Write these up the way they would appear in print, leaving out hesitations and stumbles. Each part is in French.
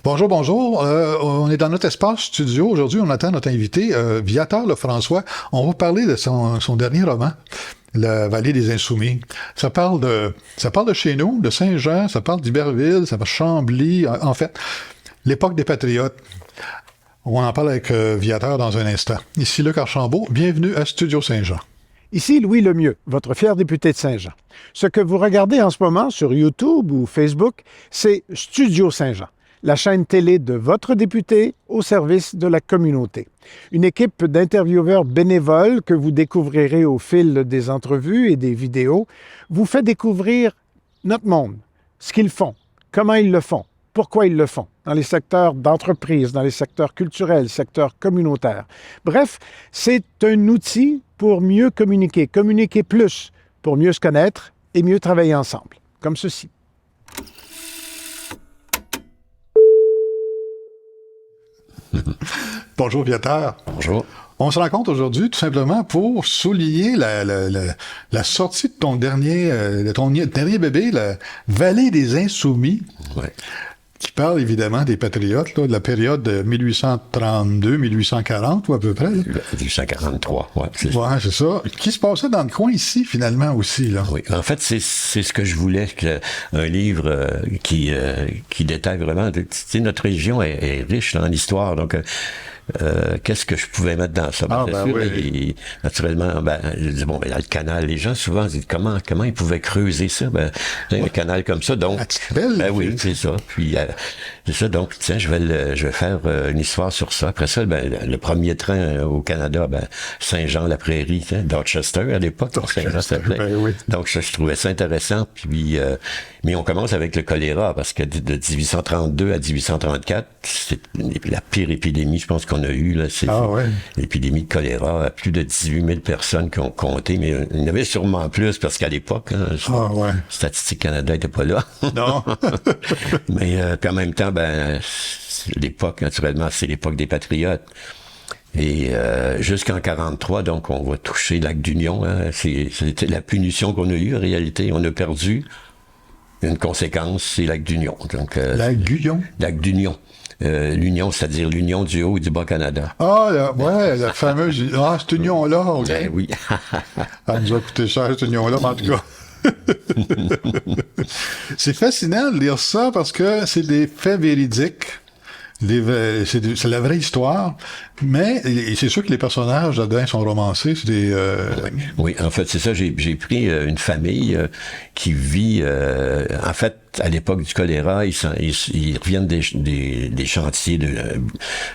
Bonjour, bonjour. On est dans notre espace studio. Aujourd'hui, on attend notre invité, Viateur Lefrançois. On va parler de son dernier roman, La Vallée des Insoumis. Ça parle de chez nous, de Saint-Jean, ça parle d'Iberville, ça parle de Chambly. En fait, l'époque des patriotes. On en parle avec Viateur dans un instant. Ici Luc Archambault. Bienvenue à Studio Saint-Jean. Ici Louis Lemieux, votre fier député de Saint-Jean. Ce que vous regardez en ce moment sur YouTube ou Facebook, c'est Studio Saint-Jean, la chaîne télé de votre député au service de la communauté. Une équipe d'intervieweurs bénévoles que vous découvrirez au fil des entrevues et des vidéos vous fait découvrir notre monde, ce qu'ils font, comment ils le font, pourquoi ils le font, dans les secteurs d'entreprise, dans les secteurs culturels, secteurs communautaires. Bref, c'est un outil pour mieux communiquer plus, pour mieux se connaître et mieux travailler ensemble, comme ceci. Bonjour Viateur. Bonjour. On se rencontre aujourd'hui tout simplement pour souligner la sortie de ton dernier bébé, La Vallée des Insoumis. Ouais. Qui parle évidemment des patriotes, là, de la période de 1832-1840, ou à peu près. Là. 1843, oui. C'est ça. Qui se passait dans le coin ici, finalement, aussi. Là. Oui, en fait, c'est ce que je voulais, un livre qui détaille vraiment... Tu sais, notre région est riche en histoire, donc... qu'est-ce que je pouvais mettre dans ça? Oui. Naturellement, je dis, dans le canal, les gens souvent disent comment ils pouvaient creuser ça? Un canal comme ça, donc... oui, c'est ça. Puis, c'est ça, donc, tiens, je vais faire une histoire sur ça. Après ça, le premier train au Canada, Saint-Jean-la-Prairie, Dorchester, à l'époque, Saint-Jean s'appelait. Oui. Donc, je trouvais ça intéressant. Puis, mais on commence avec le choléra, parce que de 1832 à 1834, c'est la pire épidémie, je pense qu'on a eu, là, c'est l'épidémie de choléra, plus de 18 000 personnes qui ont compté, mais il y en avait sûrement plus, parce qu'à l'époque, Statistique Canada n'était pas là. Non. Mais puis en même temps, l'époque, naturellement, c'est l'époque des patriotes. Et jusqu'en 43, donc, on va toucher Lac d'Union. Hein, c'était la punition qu'on a eue, en réalité. On a perdu une conséquence, c'est Lac d'Union. Donc, Lac d'Union? Lac d'Union. L'Union, c'est-à-dire l'Union du Haut et du Bas-Canada. La fameuse... cette union-là. Okay. Oui. Elle nous a coûté cher, cette union-là, mais en tout cas. C'est fascinant de lire ça parce que c'est des faits véridiques. C'est la vraie histoire, mais c'est sûr que les personnages là-dedans sont romancés. C'est des, Oui, en fait, c'est ça. J'ai pris une famille qui vit... en fait, à l'époque du choléra, ils reviennent des chantiers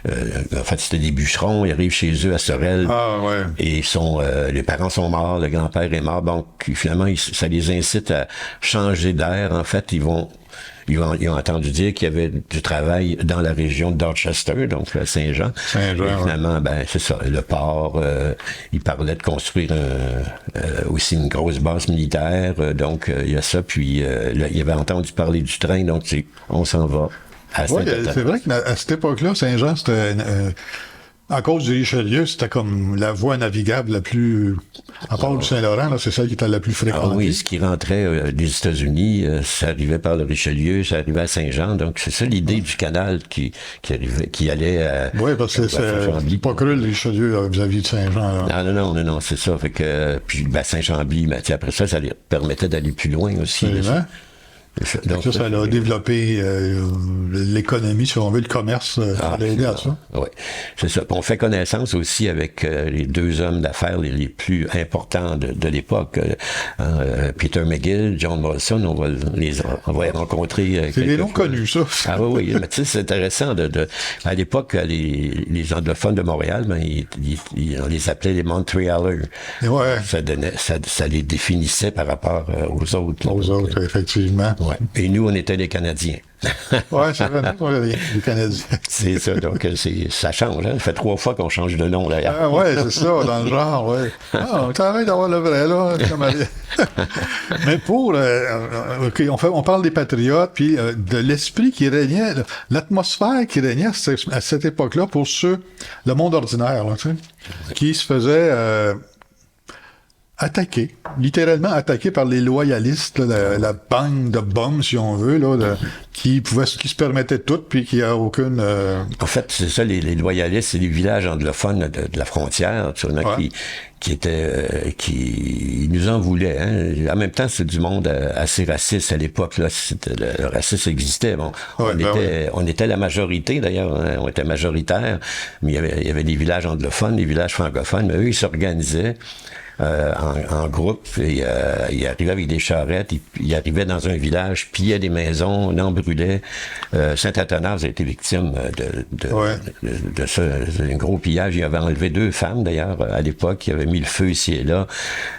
en fait, c'était des bûcherons. Ils arrivent chez eux à Sorel. Et les parents sont morts, le grand-père est mort. Donc, finalement, ça les incite à changer d'air. En fait, ils ont entendu dire qu'il y avait du travail dans la région de Dorchester, donc à Saint-Jean. Et finalement, c'est ça, le port, il parlait de construire aussi une grosse base militaire, donc il y a ça, puis il avait entendu parler du train, donc on s'en va. C'est vrai qu'à cette époque-là, Saint-Jean, c'était... à cause du Richelieu, c'était comme la voie navigable la plus... À part du Saint-Laurent, là, c'est celle qui était la plus fréquentée. Ah oui, ce qui rentrait des États-Unis, ça arrivait par le Richelieu, ça arrivait à Saint-Jean. Donc, c'est ça l'idée du canal qui allait à... Oui, parce que c'est pas cru le Richelieu vis-à-vis de Saint-Jean. Là. Non, c'est ça. Fait que, puis Saint-Jean-Bly, après ça leur permettait d'aller plus loin aussi. Donc, ça a développé l'économie, si on veut, le commerce, ça a aidé à ça. Oui, c'est ça. On fait connaissance aussi avec les deux hommes d'affaires les plus importants de l'époque. Peter McGill, John Molson, on va les rencontrer. C'est des noms connus, ça. Oui, mais tu sais, c'est intéressant. À l'époque, les anglophones de Montréal, on les appelait les Montréalers. Ouais. Ça les définissait par rapport aux autres. Aux autres, effectivement. Ouais. Et nous, on était les Canadiens. Oui, c'est vrai, on est les Canadiens. C'est ça, donc ça change. Hein? Ça fait 3 fois qu'on change de nom, d'ailleurs. Oui, c'est ça, dans le genre, oui. On t'arrête d'avoir le vrai, là. Mais on parle des patriotes, puis de l'esprit qui régnait, l'atmosphère qui régnait à cette époque-là pour le monde ordinaire, là, tu sais, qui se faisait... littéralement attaqué par les loyalistes, là, la bande de bums, si on veut, là, qui se permettaient tout, puis qui a aucune... En fait, c'est ça, les loyalistes, c'est les villages anglophones de la frontière, tu vois, qui nous en voulaient. Hein. En même temps, c'est du monde assez raciste à l'époque. Là, le racisme existait. Bon, on était la majorité, d'ailleurs. Hein, on était majoritaire, mais il y avait des villages anglophones, des villages francophones, mais eux, ils s'organisaient en groupe. Et, ils arrivaient avec des charrettes, ils arrivaient dans un village, pillaient des maisons, on en brûlait. Saint-Athanase a été victime de ça, un gros pillage. Il avait enlevé 2 femmes, d'ailleurs, à l'époque. Il avait mis le feu ici et là.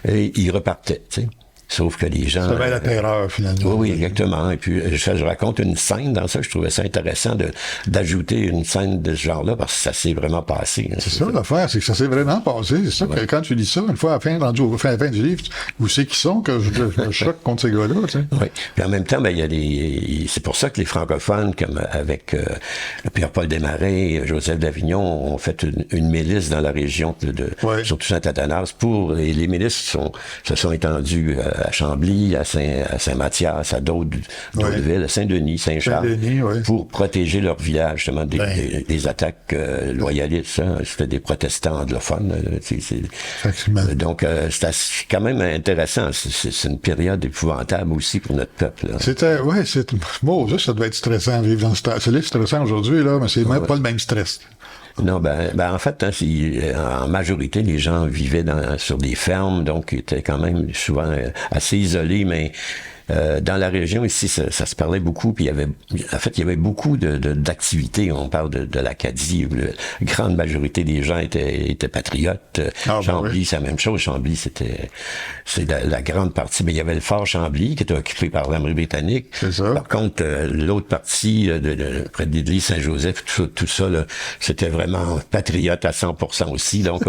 Et il repartait, tu sais. Sauf que les gens... C'était bien la terreur, finalement. Oui, exactement. Et puis, je raconte une scène dans ça. Je trouvais ça intéressant d'ajouter une scène de ce genre-là, parce que ça s'est vraiment passé. Hein, c'est ça l'affaire, c'est que ça s'est vraiment passé. C'est ça que quand tu lis ça, une fois rendu à la fin du livre, où c'est qui sont que je choque contre ces gars-là, tu sais. Oui. Puis en même temps, il y a c'est pour ça que les francophones, comme avec Pierre-Paul Desmarais, Joseph d'Avignon, ont fait une milice dans la région surtout Saint-Athanase, et les milices se sont étendues à Chambly, à Saint-Mathias, à d'autres villes, à Saint-Denis, Saint-Charles, pour protéger leur village, justement, des attaques loyalistes. Hein. C'était des protestants anglophones. Donc, c'était quand même intéressant. C'est une période épouvantable aussi pour notre peuple. Là. Ça devait être stressant de vivre dans ce temps. C'est stressant aujourd'hui, là, mais c'est même pas le même stress. Non, en fait, en majorité, les gens vivaient sur des fermes, donc ils étaient quand même souvent assez isolés, mais dans la région ici, ça se parlait beaucoup, puis il y avait beaucoup d'activités. On parle de l'Acadie, la grande majorité des gens étaient patriotes. Chambly, c'est la même chose. Chambly, c'est la grande partie. Mais il y avait le fort Chambly qui était occupé par l'armée britannique. C'est ça. Par contre, l'autre partie, près de l'église Saint-Joseph, tout ça, là, c'était vraiment patriote à 100% aussi. Donc,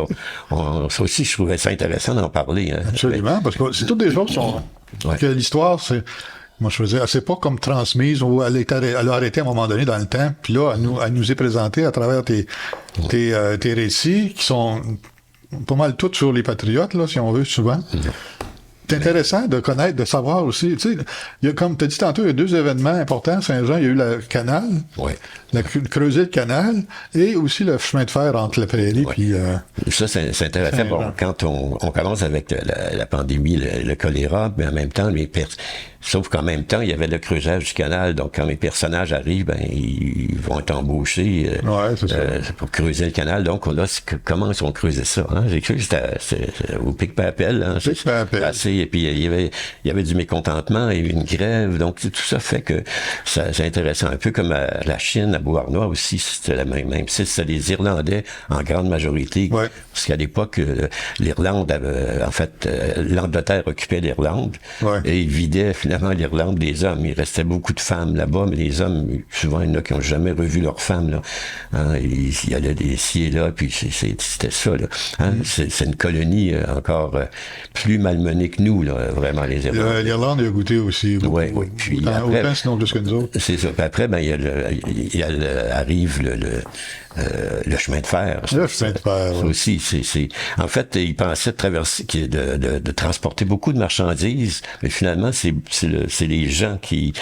ça aussi, je trouvais ça intéressant d'en parler. Hein. Absolument, parce que c'est toutes des choses qui sont... Que l'histoire, moi je faisais, c'est pas comme transmise ou elle a arrêté à un moment donné dans le temps, puis là, elle nous est présentée à travers tes récits qui sont pas mal tous sur les patriotes, là, si on veut, souvent. C'est intéressant de connaître, de savoir aussi. Tu sais, il y a, comme tu as dit tantôt, il y a 2 événements importants. Saint-Jean, il y a eu le canal, creuser le canal, et aussi le chemin de fer entre la prairie puis... Ça, c'est intéressant. Bon, quand on commence avec la pandémie, le choléra, mais en même temps, sauf qu'en même temps, il y avait le creusage du canal. Donc, quand les personnages arrivent, ils vont être embauchés pour creuser le canal. Donc, là, comment ils ont creusé ça? Hein? J'ai cru que c'était au Pic-Papel. Hein? Et puis, il y avait du mécontentement et une grève. Donc, tout ça fait que c'est intéressant. Un peu comme la Chine, à Beauharnois aussi, c'était la même. C'était les Irlandais en grande majorité. Ouais. Parce qu'à l'époque, l'Irlande avait, en fait, l'Angleterre occupait l'Irlande. Ouais. Et il vidait finalement l'Irlande des hommes. Il restait beaucoup de femmes là-bas, mais les hommes, souvent, il y en a qui n'ont jamais revu leurs femmes, là. Hein, il y allait ici et là, puis c'était ça, là. Hein, c'est une colonie encore plus malmenée que nous, là, vraiment, les Irlandais. L'Irlande a goûté aussi. Oui, oui. Puis après, autant, sinon plus que nous autres. C'est ça. Puis après, arrive le chemin de fer. Le chemin de fer. Ça aussi, en fait, ils pensaient de transporter beaucoup de marchandises, mais finalement, c'est les gens qui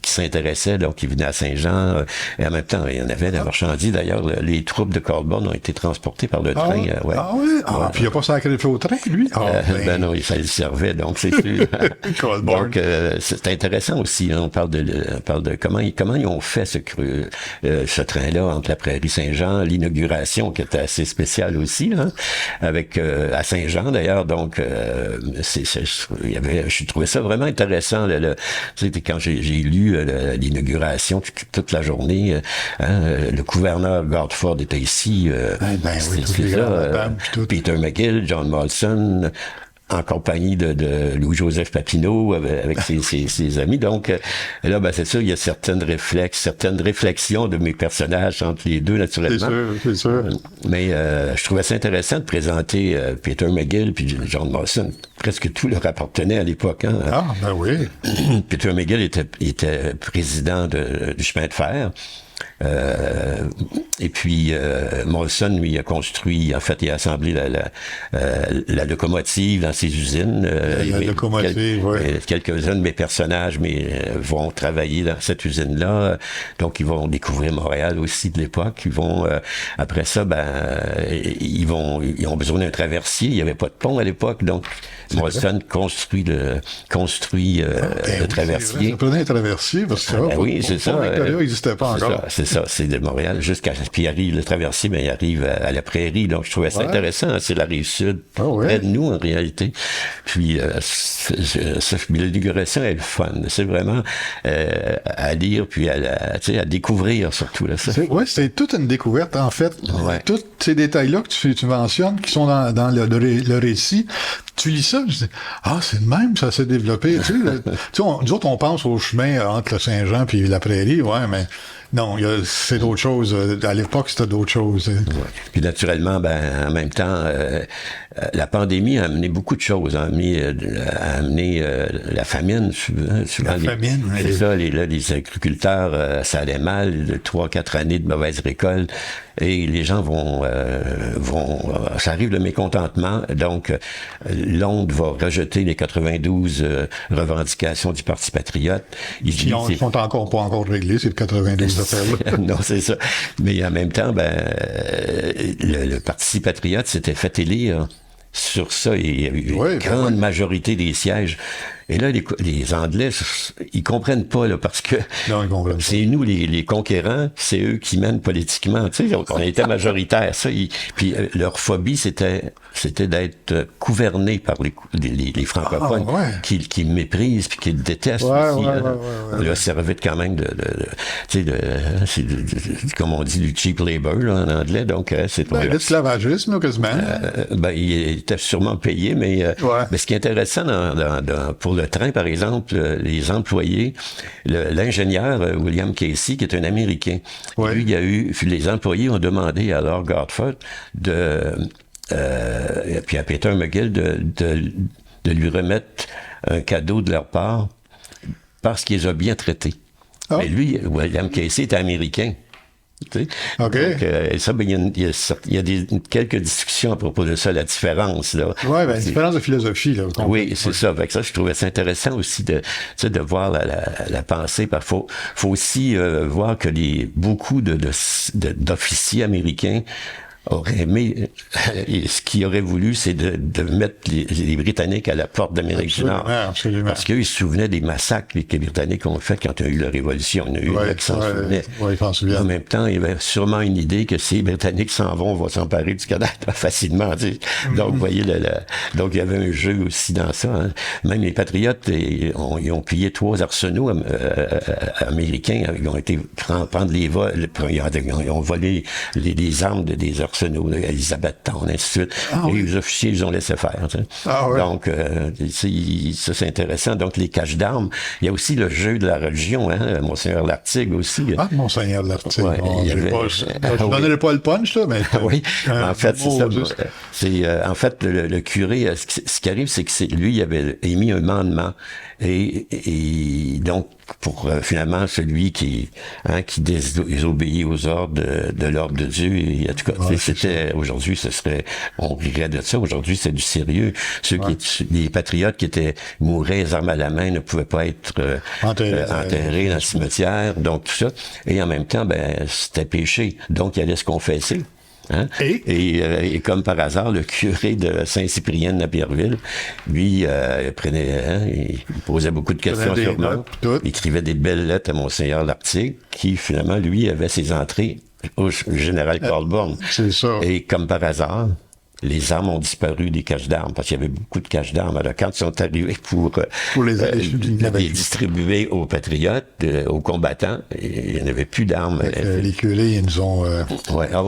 s'intéressaient, donc qui venaient à Saint-Jean, et en même temps, il y en avait de la marchandise. D'ailleurs, les troupes de Colborne ont été transportées par le train. Puis il n'a pas sacré le feu au train, lui? Ben non, ça le servait, donc c'est sûr. Donc, c'est intéressant aussi. Hein, on parle de comment ils ont fait ce train-là entre la Prairie Saint-Jean, l'inauguration qui était assez spéciale aussi, hein, avec à Saint-Jean d'ailleurs. Donc, je trouvais ça vraiment intéressant. Quand j'ai lu l'inauguration toute la journée, le gouverneur Gardford était ici. Peter McGill, John Molson, en compagnie de Louis-Joseph Papineau avec ses amis. Donc, là, c'est sûr, il y a certaines réflexions de mes personnages entre les deux, naturellement. C'est sûr. Mais je trouvais ça intéressant de présenter Peter McGill puis John Molson. Presque tout leur appartenait à l'époque. Hein. Ah, ben oui. Peter McGill était président du chemin de fer. Et puis, Molson, lui, a construit, en fait, il a assemblé la locomotive dans ses usines. La locomotive, oui. Quelques-uns de mes personnages vont travailler dans cette usine-là. Donc, ils vont découvrir Montréal aussi de l'époque. Ils vont, après ça, ils ont besoin d'un traversier. Il n'y avait pas de pont à l'époque. Donc, Molson construit le traversier. Ça prenait un traversier parce que oui, c'est ça. Victoria n'existait pas encore. C'est ça, c'est de Montréal puis arrive le traversier, il arrive à la prairie. Donc, je trouvais ça intéressant. Hein, c'est la Rive-Sud, près de nous, en réalité. Puis, l'inauguration est le fun. C'est vraiment à lire, puis à découvrir, surtout. Là, c'est toute une découverte, en fait. Ouais. Tous ces détails-là que tu mentionnes, qui sont dans le récit, tu lis ça, je dis, c'est de même, ça s'est développé. Nous autres, on pense au chemin entre le Saint-Jean puis la prairie, mais non, c'est d'autres choses. À l'époque, c'était d'autres choses. Ouais. Puis naturellement, en même temps, la pandémie a amené beaucoup de choses. A amené la famine. Souvent, la famine, c'est ça, les agriculteurs, ça allait mal, 3-4 années de mauvaise récolte. Et les gens ça arrive le mécontentement. Donc, l'onde va rejeter les 92 revendications du Parti patriote. Ils sont pas encore réglés, c'est le 92 affaires-là. Non, c'est ça. Mais en même temps, le Parti patriote s'était fait élire sur ça. Et il y a eu une grande majorité des sièges. Et là, les Anglais, ils comprennent pas, là, parce que c'est nous, les conquérants, c'est eux qui mènent politiquement. Tu sais, on était majoritaires, ça. Puis leur phobie, c'était d'être gouvernés par les francophones qui méprisent puis qui détestent aussi. On leur servait quand même comme on dit, du cheap labor, là, en anglais. Donc, c'est l'esclavagisme, quasiment. Il était sûrement payé, mais ce qui est intéressant pour le train, par exemple, les employés, l'ingénieur William Casey, qui est un Américain, lui, les employés ont demandé à Lord Godford et puis à Peter McGill de lui remettre un cadeau de leur part parce qu'il les a bien traités. Mais lui, William Casey était américain. Tu sais? Okay. Donc, il y a quelques discussions à propos de ça, la différence. Là. La différence de philosophie. Là, oui, c'est ça. Avec ça, je trouvais ça intéressant aussi de voir la pensée. Il faut aussi voir que beaucoup d'officiers américains auraient aimé, ce qu'ils auraient voulu, c'est de mettre les Britanniques à la porte d'Amérique du Nord. Absolument. Parce qu'eux, ils se souvenaient des massacres que les Britanniques ont fait quand il y a eu la Révolution. Il y en a eu qui s'en souvenaient. En même temps, il y avait sûrement une idée que si les Britanniques s'en vont, on va s'emparer du Canada facilement. Tu sais. Donc, vous voyez, donc il y avait un jeu aussi dans ça. Hein. Même les Patriotes, ils ont pillé 3 arsenaux américains. Ils ont été prendre les vols. Ils ont volé les armes des arsenaux, Elizabethtown, ainsi de suite. Et les officiers, ils ont laissé faire. Tu sais. Donc, ça, c'est intéressant. Donc, les caches d'armes. Il y a aussi le jeu de la religion, hein, Monseigneur Lartigue aussi. Monseigneur Lartigue. Je donnerai pas le punch, là, mais... oui, en fait, c'est ça. En fait, le curé, ce qui arrive, c'est que lui, il avait émis un mandement. Et donc, pour finalement celui qui désobéit aux ordres de l'ordre de Dieu, et en tout cas, aujourd'hui, on rirait de ça. Aujourd'hui, c'est du sérieux. Les patriotes qui mouraient les armes à la main ne pouvaient pas être enterrés dans le cimetière. Donc tout ça. Et en même temps, c'était péché. Donc, il allait se confesser. Hein? Et comme par hasard, le curé de Saint-Cyprien de Napierville, lui, il posait beaucoup de questions sur moi. Il écrivait des belles lettres à Monseigneur Lartigue, qui finalement, lui, avait ses entrées au général Colborne. C'est ça. Et comme par hasard, les armes ont disparu des caches d'armes, parce qu'il y avait beaucoup de caches d'armes. Alors, quand ils sont arrivés pour les distribuer aux patriotes, aux combattants, il n'y en avait plus d'armes. Les curés, ils nous ont...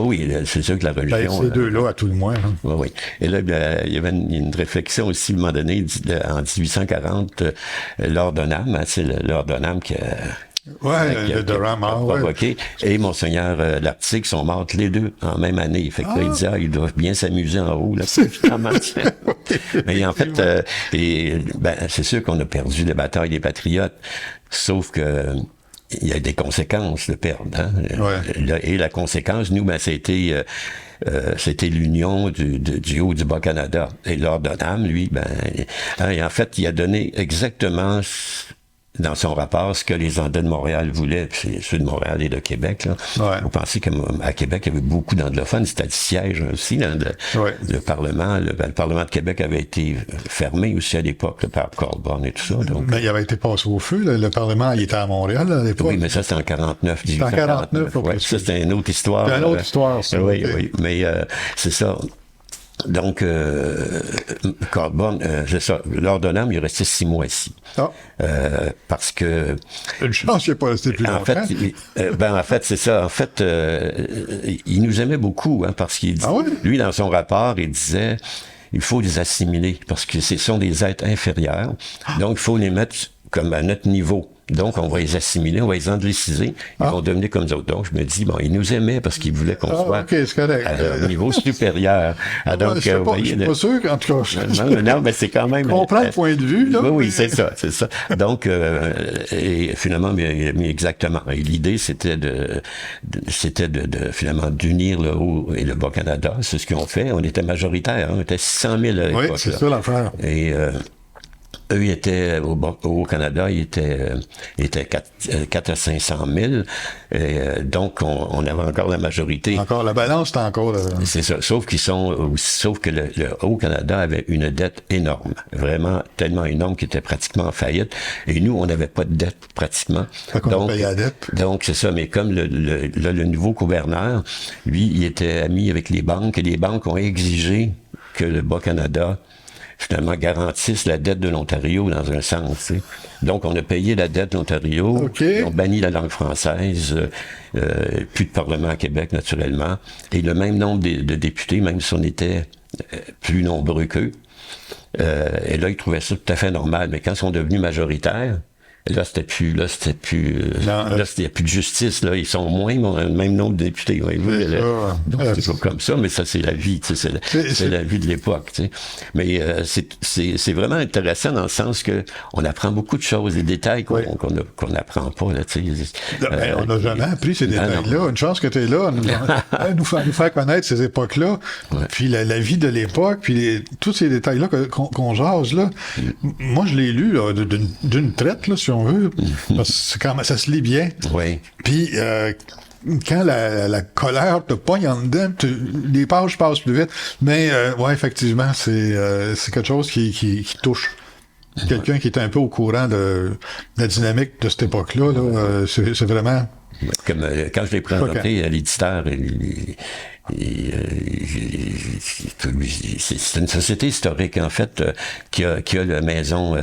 oui, c'est sûr que la religion... ces deux-là, à tout le moins. Hein. Oui. Et là, il y avait une réflexion aussi, à un moment donné, en 1840, Lord Dunham, hein, c'est le Lord Dunham qui a... le Durham, provoqué. Et Monseigneur Lartigue sont morts les deux en même année. Fait que là, il disait, ils doivent bien s'amuser en haut, là. Mais en fait, c'est sûr qu'on a perdu la bataille des patriotes. Sauf que il y a des conséquences de perdre. Hein? Ouais. Et la conséquence, nous, ben, c'était l'union du Haut-du-Bas-Canada. Et Lord Dunham, lui, ben, hein, en fait, il a donné exactement dans son rapport ce que les Andins de Montréal voulaient, c'est ceux de Montréal et de Québec. Là. Ouais. Vous pensez qu'à Québec, il y avait beaucoup d'anglophones, c'était le siège aussi. Là, le Parlement, le Parlement de Québec avait été fermé aussi à l'époque là, par Colborne et tout ça. Donc, mais il avait été passé au feu, le Parlement, il était à Montréal à l'époque. oui, mais ça, c'était en 49, c'était en 49, ouais, ça, c'était une autre histoire. C'est une autre histoire, ça. Oui, okay. Oui, mais c'est ça. Donc, Colborne, c'est ça. Lord Dunham, il est resté 6 mois ici. Ah. Parce que... Une chance qu'il n'est pas resté plus longtemps. En fait, c'est ça. En fait, il nous aimait beaucoup, hein, parce qu'il dit, lui, dans son rapport, il disait, il faut les assimiler, parce que ce sont des êtres inférieurs. Donc, il faut les mettre comme à notre niveau. Donc, on va les assimiler, on va les angliciser, ils vont devenir comme nous autres. Donc, je me dis, bon, ils nous aimaient parce qu'ils voulaient qu'on soit à un niveau supérieur. Donc, je suis pas sûr, en tout cas. Non, mais c'est quand même... Je comprends le point de vue, là. Oui, c'est ça. Donc, et finalement, mais exactement. Et l'idée, c'était de finalement d'unir le Haut et le Bas-Canada. C'est ce qu'ils ont fait. On était majoritaires, hein. On était 600 000 à l'époque. Oui, c'est ça l'affaire. Et eux, ils étaient au Canada, ils étaient 4 à 500 000. Et donc, on avait encore la majorité. Encore, la balance, c'est encore... C'est ça. Sauf que le Haut-Canada avait une dette énorme. Vraiment tellement énorme qu'il était pratiquement en faillite. Et nous, on n'avait pas de dette, pratiquement. Donc, payait la dette. Donc, c'est ça. Mais comme le nouveau gouverneur, lui, il était ami avec les banques, et les banques ont exigé que le Bas-Canada finalement garantissent la dette de l'Ontario dans un sens. T'sais. Donc, on a payé la dette de l'Ontario, okay. On banni la langue française, plus de Parlement à Québec, naturellement, et le même nombre de députés, même si on était plus nombreux qu'eux. Et là, ils trouvaient ça tout à fait normal. Mais quand ils sont devenus majoritaires, là, c'était plus, il y a plus de justice, là. Ils sont moins, ils ont le même nombre de députés. Ouais, donc, c'est pas comme ça, mais ça, c'est la vie, tu sais, c'est la vie de l'époque, tu sais. Mais, c'est vraiment intéressant dans le sens que on apprend beaucoup de choses, des détails qu'on n'apprend pas, là, tu sais. On n'a jamais appris ces détails-là. Une chance que tu es là, nous faire connaître ces époques-là. Ouais. Puis la vie de l'époque, puis tous ces détails-là qu'on jase, là. Moi, je l'ai lu, là, d'une traite, là, si on veut, parce que c'est quand même, ça se lit bien. Oui. Puis quand la colère te pogne en dedans, les pages passent plus vite. Mais ouais, effectivement, c'est quelque chose qui touche. Quelqu'un qui est un peu au courant de la dynamique de cette époque-là, là, c'est vraiment... Comme quand je l'ai présenté à l'éditeur, c'est une société historique, en fait, qui a la maison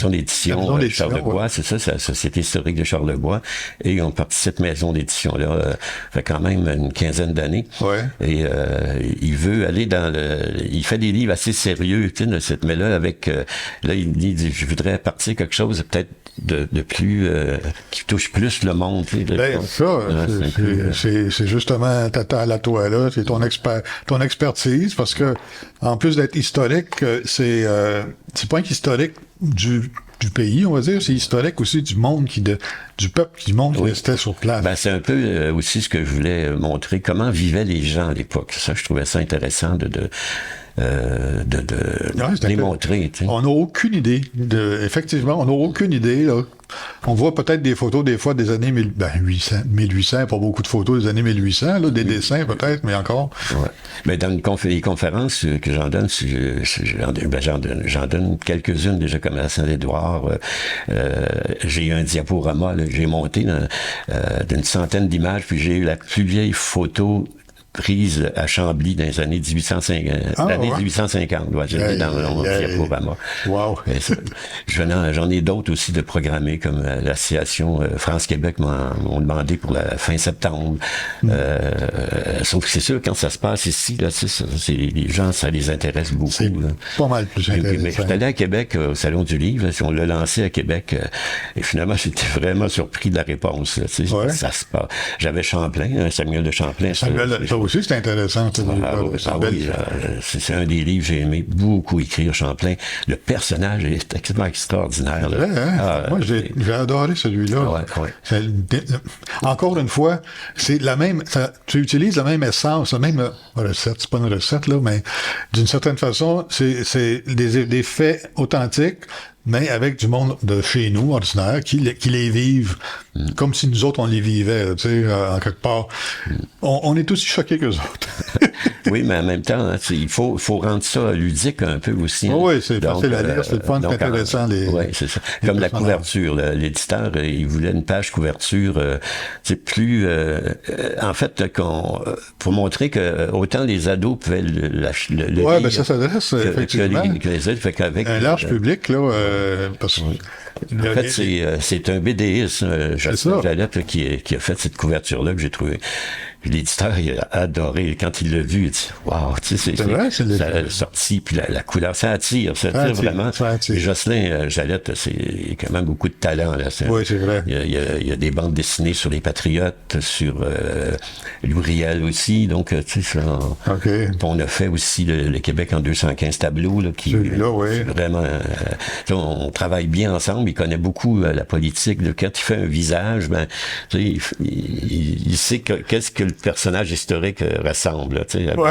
d'édition de Charlevoix. Ouais. C'est ça, c'est la Société historique de Charlevoix. Et on parti cette maison d'édition-là, fait quand même une quinzaine d'années. Ouais. Et il veut aller il fait des livres assez sérieux, tu sais, mais là, là, il dit, je voudrais partir quelque chose peut-être de plus qui touche plus le monde. Tu sais, ben, ça, c'est justement à toi là, c'est ton expertise, parce que en plus d'être historique, c'est pas un historique du pays, on va dire, c'est historique aussi du monde du peuple qui restait sur place. Ben, c'est un peu aussi ce que je voulais montrer, comment vivaient les gens à l'époque. Ça, je trouvais ça intéressant de les montrer. Tu sais. On n'a aucune idée. Effectivement, on n'a aucune idée. Là. On voit peut-être des photos des fois des années 1800, pas beaucoup de photos des années 1800, là, des dessins peut-être, mais encore. Ouais. Mais dans les conférences que j'en donne, j'en donne quelques-unes déjà comme à Saint-Édouard. J'ai eu un diaporama, là, j'ai monté d'une centaine d'images, puis j'ai eu la plus vieille photo prise à Chambly dans les années 1850. L'année 1850, je l'ai dans mon diaporama. Wow. J'en ai d'autres aussi de programmés, comme l'association France-Québec m'ont demandé pour la fin septembre. Sauf que c'est sûr, quand ça se passe ici, là, les gens, ça les intéresse beaucoup. C'est pas mal plus intéressant. Mais je suis allé à Québec au Salon du Livre, on l'a lancé à Québec, et finalement, j'étais vraiment surpris de la réponse. Là, ça se passe. J'avais Champlain, Samuel de Champlain. aussi, c'est intéressant. C'est un des livres que j'ai aimé beaucoup écrire, Champlain. Le personnage est extrêmement extraordinaire. Là. Vrai, hein? Moi, j'ai adoré celui-là. Encore une fois, c'est la même. Tu utilises la même essence, la même recette. C'est pas une recette, là, mais d'une certaine façon, c'est des faits authentiques, mais avec du monde de chez nous, ordinaire, qui les vivent comme si nous autres, on les vivait, tu sais, en quelque part. On est aussi choqués qu'eux autres. Oui, mais en même temps, hein, il faut rendre ça ludique un peu aussi. Hein. Oui, c'est facile à lire, c'est le fun, c'est intéressant. Oui, c'est ça. Comme la couverture. L'éditeur, il voulait une page couverture, c'est plus... en fait, pour montrer que autant les ados pouvaient le lire, ben ça s'adresse effectivement que les autres, fait qu'avec... Un large public, là, parce que... En fait, c'est un BDiste, Jacques Jalette, qui a fait cette couverture-là que j'ai trouvé. L'éditeur, il a adoré. Quand il l'a vu, il dit « Wow! » Tu sais, ça a sorti, puis la couleur, ça attire vraiment. Et Jocelyn Jalette, c'est quand même beaucoup de talent. Là. Oui, c'est vrai. Il y a des bandes dessinées sur les Patriotes, sur Louis Riel aussi. Donc, tu sais, on a fait aussi le Québec en 215 tableaux, là, qui vraiment... on travaille bien ensemble. Il connaît beaucoup la politique. Quand il fait un visage, ben, tu sais, il sait qu'est-ce que le personnage historique ressemble. Oui,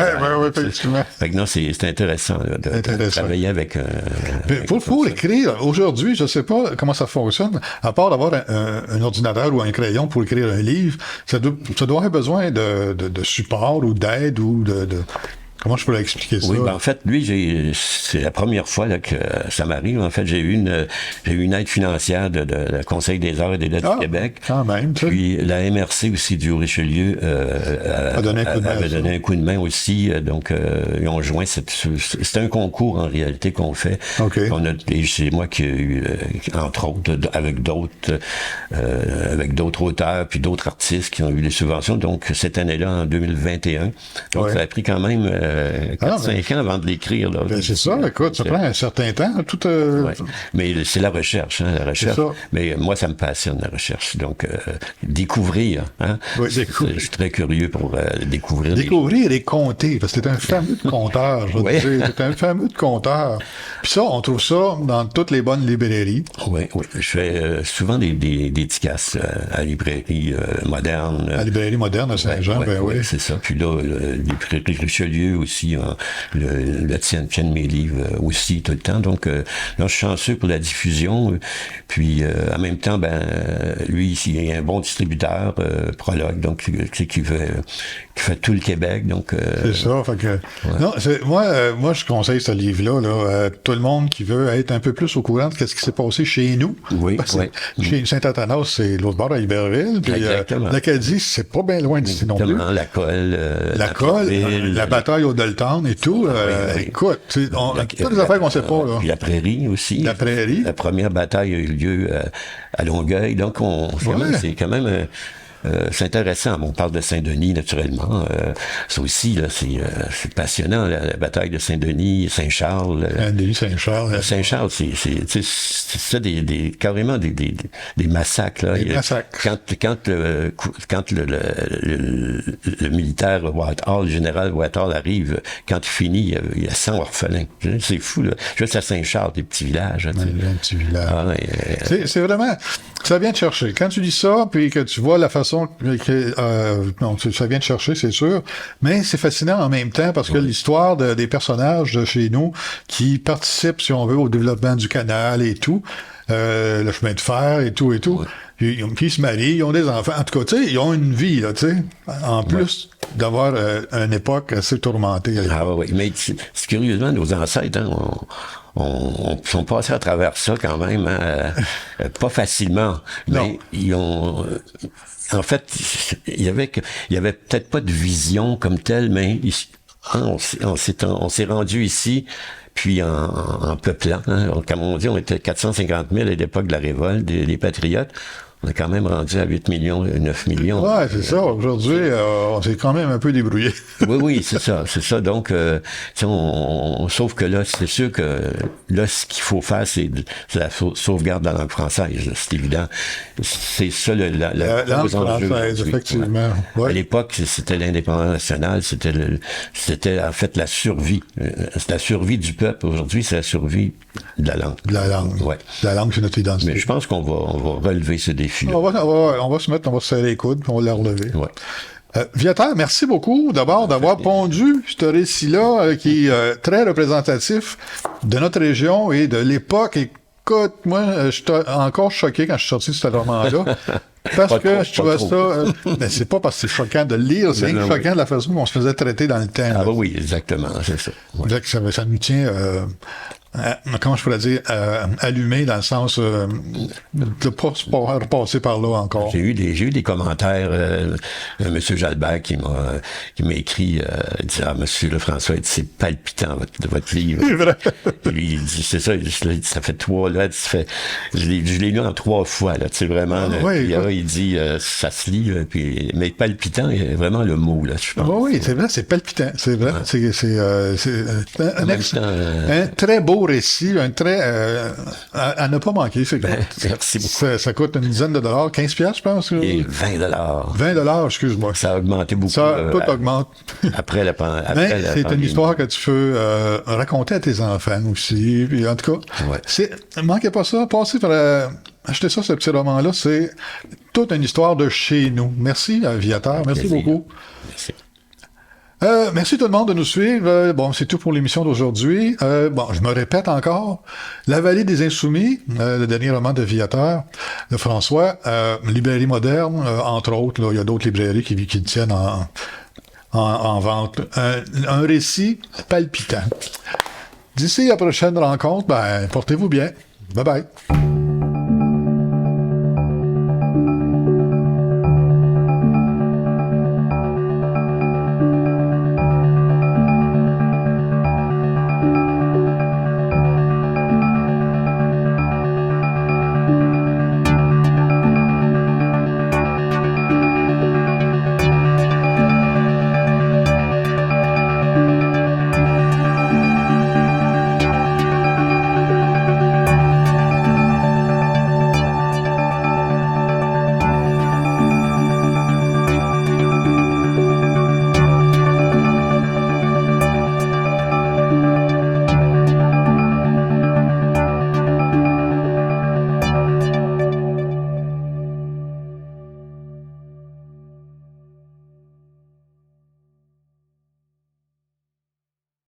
effectivement. Fait que non, c'est intéressant là, de travailler avec... Pour écrire, aujourd'hui, je sais pas comment ça fonctionne, à part d'avoir un ordinateur ou un crayon pour écrire un livre, ça doit avoir besoin de support ou d'aide ou de Comment je pourrais expliquer ça? Oui, ben en fait, lui, c'est la première fois là, que ça m'arrive. En fait, j'ai eu une aide financière de la Conseil des arts et des lettres du Québec. Quand même. Puis la MRC aussi du Richelieu avait donné un coup de main aussi. Donc, ils ont joint c'est un concours en réalité qu'on fait. Okay. Et c'est moi qui ai eu, entre autres, avec d'autres auteurs puis d'autres artistes qui ont eu des subventions. Donc, cette année-là, en 2021. Donc, ça a pris quand même 4-5 ans avant de l'écrire. Là. Ben, c'est ça, écoute, ça prend un certain temps. Mais c'est la recherche, la recherche. Mais moi, ça me passionne, la recherche. Donc, découvrir. Hein? Oui, je suis très curieux pour découvrir. Découvrir et compter, parce que c'est un fameux de conteur, je veux dire. C'est un fameux de conteur. Puis ça, on trouve ça dans toutes les bonnes librairies. Oui. Je fais souvent des dédicaces à la librairie moderne. À la librairie moderne à Saint-Jean, oui. C'est ça. Puis là, librairie Richelieu aussi, le tienne mes livres aussi tout le temps. Donc, là, je suis chanceux pour la diffusion. Puis, en même temps, lui, il est un bon distributeur, Prologue, donc, qui fait tout le Québec. Donc, c'est ça. Fait que, non, moi, je conseille ce livre-là, à tout le monde qui veut être un peu plus au courant de ce qui s'est passé chez nous. Oui, Chez Saint-Athanas, c'est l'autre bord à Iberville. Puis, l'Acadie, c'est pas bien loin d'ici non plus. La Colle. La bataille au Dalton et tout. Écoute, toutes les affaires qu'on sait pas. Là. Puis la Prairie aussi. La Prairie. La première bataille a eu lieu à Longueuil. Donc, c'est quand même... c'est intéressant. On parle de Saint-Denis, naturellement. Ça aussi, là, c'est passionnant, la bataille de Saint-Denis, Saint-Charles. Saint-Denis, Saint-Charles. Saint-Charles, c'est ça carrément des massacres. Là. Des massacres. Quand le militaire Whitehall, le général Whitehall arrive, quand il finit, il y a 100 orphelins. C'est fou, là. Juste à Saint-Charles, des petits villages. Un petit village. C'est vraiment... Ça vient de chercher. Quand tu dis ça, puis que tu vois la façon non, ça vient de chercher, c'est sûr, mais c'est fascinant en même temps parce que l'histoire des personnages de chez nous qui participent, si on veut, au développement du canal et tout, le chemin de fer et tout, puis ils se marient, ils ont des enfants, en tout cas, tu sais, ils ont une vie, là, tu sais, en plus d'avoir une époque assez tourmentée. Oui, mais c'est curieusement, nos ancêtres, hein, on sont passés à travers ça quand même, hein, pas facilement, mais ils ont... En fait, il y avait peut-être pas de vision comme telle, mais on s'est rendu ici, puis en peuplant. Hein, comme on dit, on était 450 000 à l'époque de la révolte des Patriotes. On est quand même rendu à 8 millions, 9 millions. Ouais, c'est ça. Aujourd'hui, on s'est quand même un peu débrouillé. Oui, c'est ça. Donc, sauf que là, c'est sûr que là, ce qu'il faut faire, c'est la sauvegarde de la langue française. Là, c'est évident. C'est ça la langue française, effectivement. Ouais. À l'époque, c'était l'indépendance nationale, c'était en fait la survie. C'est la survie du peuple. Aujourd'hui, c'est la survie de la langue. De la langue. Ouais. La langue, c'est notre identité. Mais je pense qu'on va relever ce défi-là. On va se serrer les coudes, puis on va la relever. Ouais. Viateur, merci beaucoup d'abord d'avoir pondu ce récit-là qui est très représentatif de notre région et de l'époque. Écoute, moi, je suis encore choqué quand je suis sorti de ce roman-là. Parce que je trouvais ça... mais c'est pas parce que c'est choquant de le lire, c'est choquant de la façon dont on se faisait traiter dans le temps. Ah oui, exactement, c'est ça. Ouais. Ça nous tient... comment je pourrais dire, allumé dans le sens de ne pas repasser par là encore. J'ai eu des commentaires. M. Jalbert qui m'a écrit, il dit, Monsieur Lefrançois, c'est palpitant votre livre. C'est vrai. Et lui, il dit, c'est ça, ça fait 3 lettres, je l'ai lu en 3 fois, là, tu sais, vraiment. Oui, il dit, ça se lit, là, mais palpitant est vraiment le mot, là, je pense. Oui, c'est vrai, c'est palpitant, c'est vrai. Ouais. C'est un très beau récit, un trait à ne pas manquer. Merci beaucoup. Ça coûte une dizaine de dollars, 15 piastres, je pense. Et 20 $. 20 $, excuse-moi. Ça a augmenté beaucoup. Ça, tout augmente. Après la pandémie. C'est une histoire que tu peux raconter à tes enfants aussi. Puis, en tout cas, ne manquez pas ça. Passez par acheter ça, ce petit roman-là. C'est toute une histoire de chez nous. Merci, Viateur. Merci beaucoup. Merci. Merci tout le monde de nous suivre. C'est tout pour l'émission d'aujourd'hui. Je me répète encore. La Vallée des Insoumis, le dernier roman de Viateur, de François, librairie moderne, entre autres. Il y a d'autres librairies qui le tiennent en vente. Un récit palpitant. D'ici la prochaine rencontre, portez-vous bien. Bye bye.